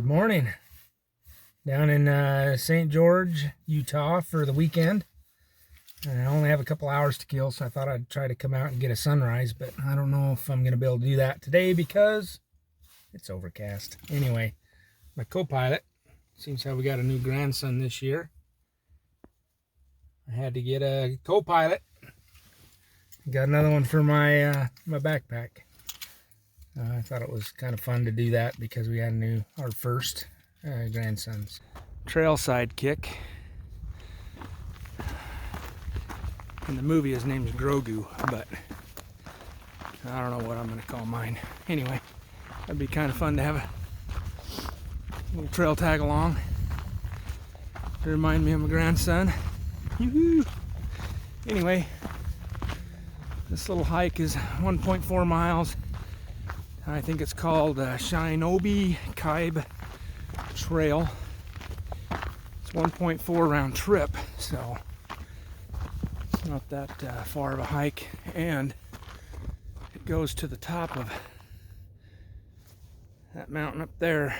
Good morning. Down in St. George, Utah for the weekend. And I only have a couple hours to kill, so I thought I'd try to come out and get a sunrise, but I don't know if I'm going to be able to do that today because it's overcast. Anyway, my co-pilot, seems how we got a new grandson this year. I had to get a co-pilot. Got another one for my my backpack. I thought it was kind of fun to do that because we had our first grandsons. Trail sidekick. In the movie his name's Grogu, but I don't know what I'm going to call mine. Anyway, that'd be kind of fun to have a little trail tag along to remind me of my grandson. Yoo-hoo. Anyway, this little hike is 1.4 miles. I think it's called Shinobe Kibe Trail. It's 1.4 round trip, so it's not that far of a hike, and it goes to the top of that mountain up there.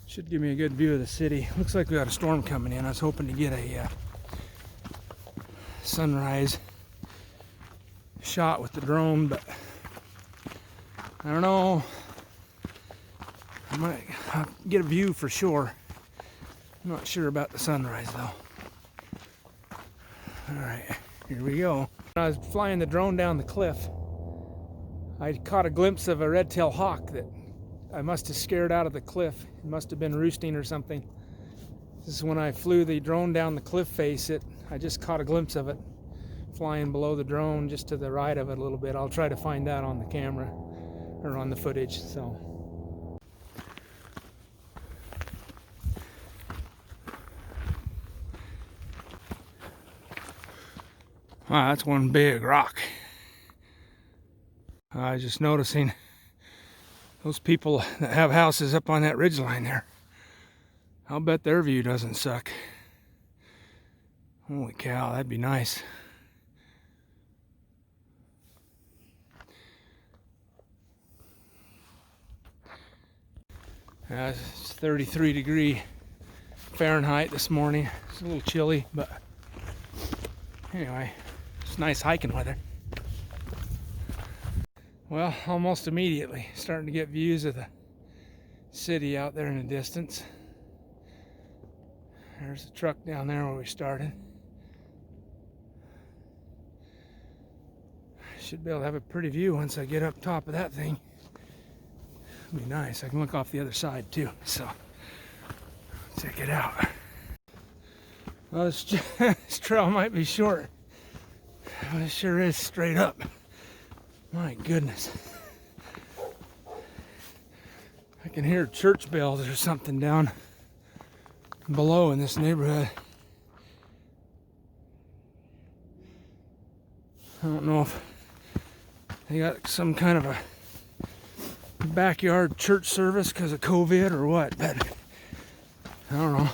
Should give me a good view of the city. Looks like we got a storm coming in. I was hoping to get a sunrise shot with the drone, but I don't know. I might get a view for sure. I'm not sure about the sunrise though. Alright, here we go. When I was flying the drone down the cliff, I caught a glimpse of a red-tailed hawk that I must have scared out of the cliff. It must have been roosting or something. This is when I flew the drone down the cliff face. I just caught a glimpse of it flying below the drone, just to the right of it a little bit. I'll try to find that on the camera or on the footage. So wow, that's one big rock. I was just noticing those people that have houses up on that ridgeline there. I'll bet their view doesn't suck. Holy cow, that'd be nice. It's 33 degree Fahrenheit this morning. It's a little chilly, but anyway, it's nice hiking weather. Well, almost immediately starting to get views of the city out there in the distance. There's the truck down there where we started. Should be able to have a pretty view once I get up top of that thing. It'll be nice. I can look off the other side too, so check it out. Well, this trail might be short, but it sure is straight up. My goodness. I can hear church bells or something down below in this neighborhood. I don't know if they got some kind of a backyard church service because of COVID or what, but I don't know.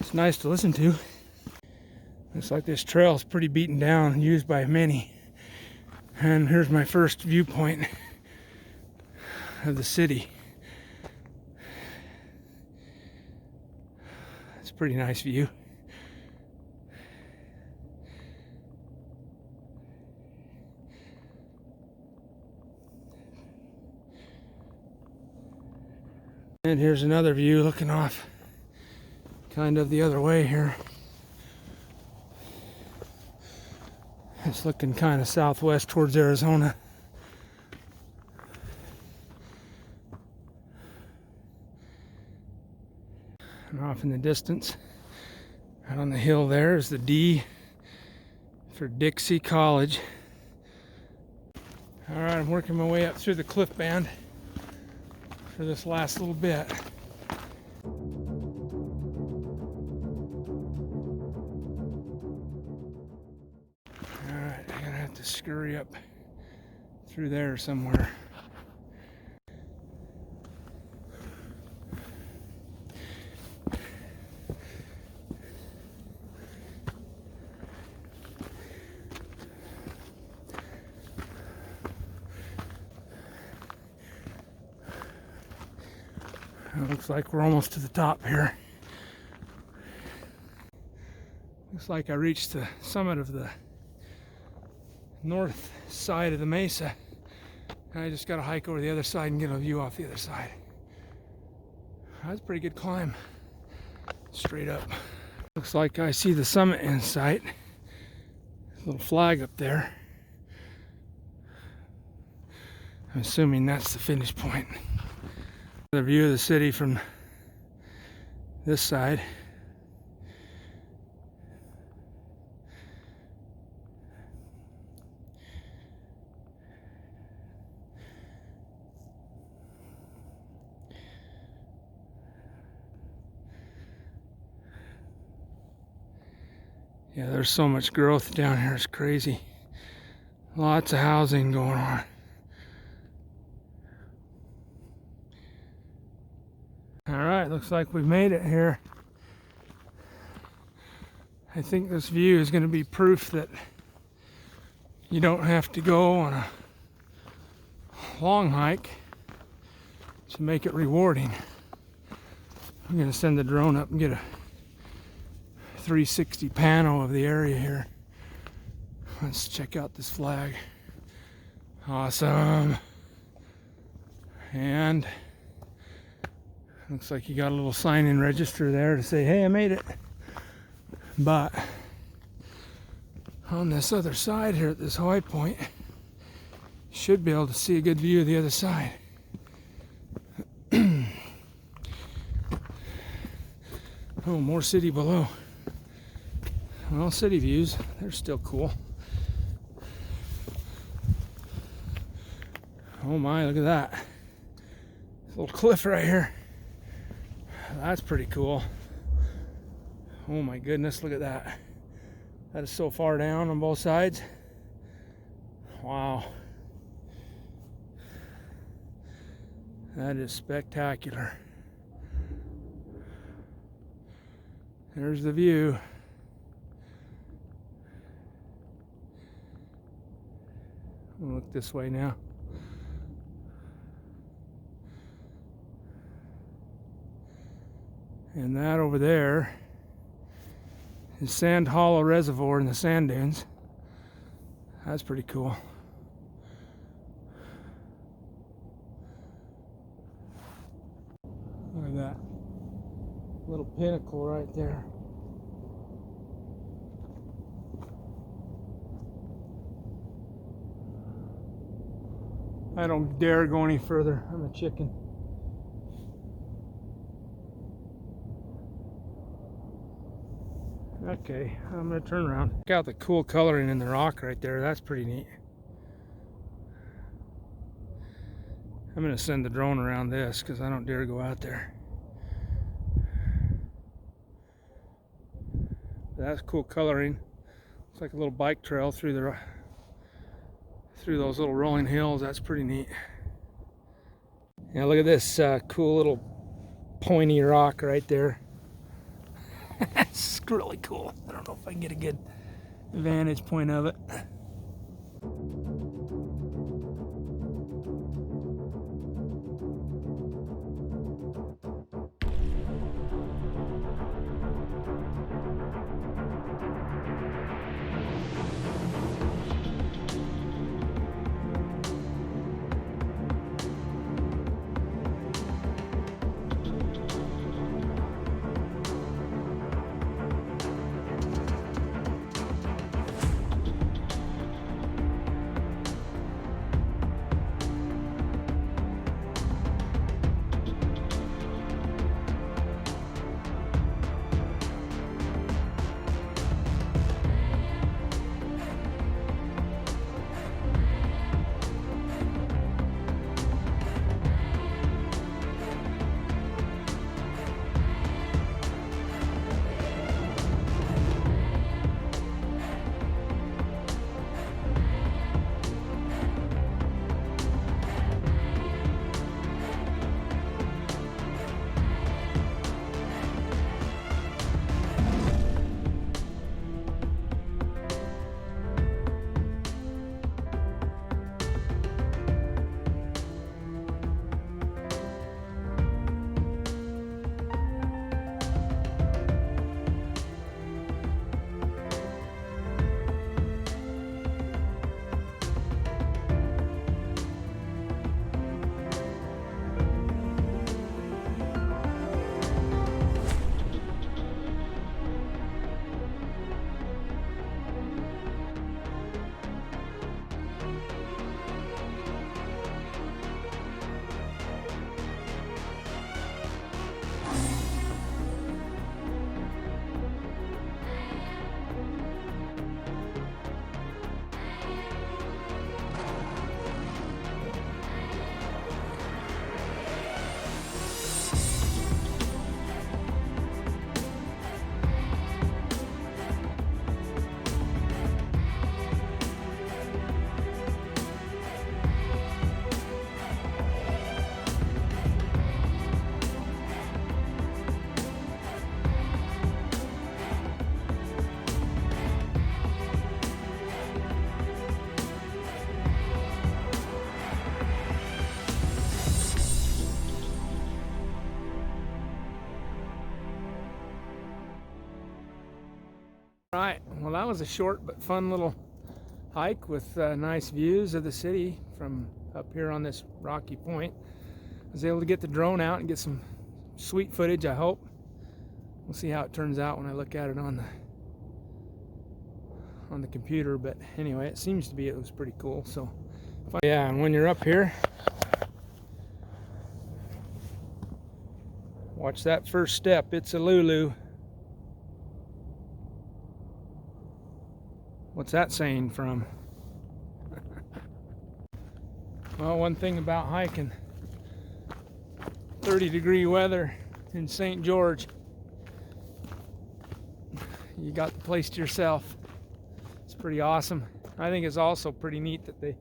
It's nice to listen to. Looks like this trail is pretty beaten down, used by many. And here's my first viewpoint of the city. It's a pretty nice view. And here's another view looking off kind of the other way here. It's looking kind of southwest towards Arizona. And off in the distance, out on the hill there, is the D for Dixie College. Alright, I'm working my way up through the cliff band for this last little bit. Alright, I'm gonna have to scurry up through there somewhere. It looks like we're almost to the top here. Looks like I reached the summit of the north side of the mesa. And I just got to hike over the other side and get a view off the other side. That's a pretty good climb. Straight up. Looks like I see the summit in sight. Little flag up there. I'm assuming that's the finish point. The view of the city from this side. Yeah, there's so much growth down here, it's crazy. Lots of housing going on. Alright, looks like we've made it here. I think this view is going to be proof that you don't have to go on a long hike to make it rewarding. I'm going to send the drone up and get a 360 pano of the area here. Let's check out this flag. Awesome. And looks like you got a little sign-in register there to say, hey, I made it. But on this other side here at this high point, you should be able to see a good view of the other side. Oh, more city below. Well, city views, they're still cool. Oh my, look at that. Little cliff right here. That's pretty cool. Oh my goodness, look at that. That is so far down on both sides. Wow. That is spectacular. There's the view. We'll look this way now. And that over there is Sand Hollow Reservoir in the sand dunes. That's pretty cool. Look at that little pinnacle right there. I don't dare go any further. I'm a chicken. Okay, I'm gonna turn around. Check out the cool coloring in the rock right there. That's pretty neat. I'm gonna send the drone around this because I don't dare go out there. That's cool coloring. It's like a little bike trail through those little rolling hills. That's pretty neat. Yeah, look at this cool little pointy rock right there. It's really cool. I don't know if I can get a good vantage point of it. Right, well that was a short but fun little hike with nice views of the city from up here on this rocky point. I was able to get the drone out and get some sweet footage, I hope. We'll see how it turns out when I look at it on the computer, but anyway, it seems to be, it was pretty cool. So yeah, and when you're up here, watch that first step. It's a Lulu. What's that saying from? Well, one thing about hiking 30-degree weather in St. George, you got the place to yourself. It's pretty awesome. I think it's also pretty neat that they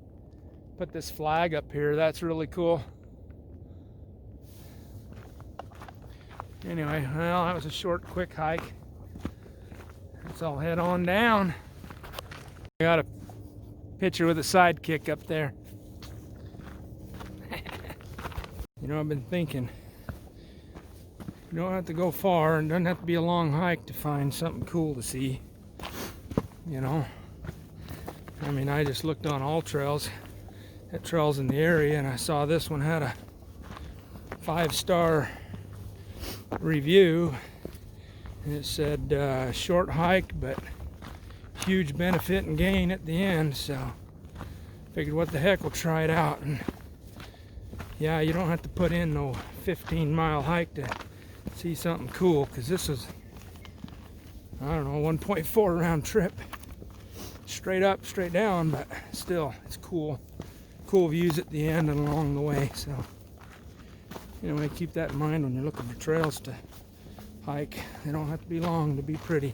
put this flag up here. That's really cool. Anyway, well, that was a short, quick hike. Let's all head on down. I got a picture with a sidekick up there. You know, I've been thinking, you don't have to go far and doesn't have to be a long hike to find something cool to see. You know, I mean, I just looked on all trails at trails in the area, and I saw this one had a 5-star review, and it said short hike but huge benefit and gain at the end. So figured, what the heck, we'll try it out. And yeah, you don't have to put in no 15-mile hike to see something cool, because this is, I don't know, 1.4 round trip, straight up, straight down, but still, it's cool views at the end and along the way. So anyway, keep that in mind when you're looking for trails to hike. They don't have to be long to be pretty.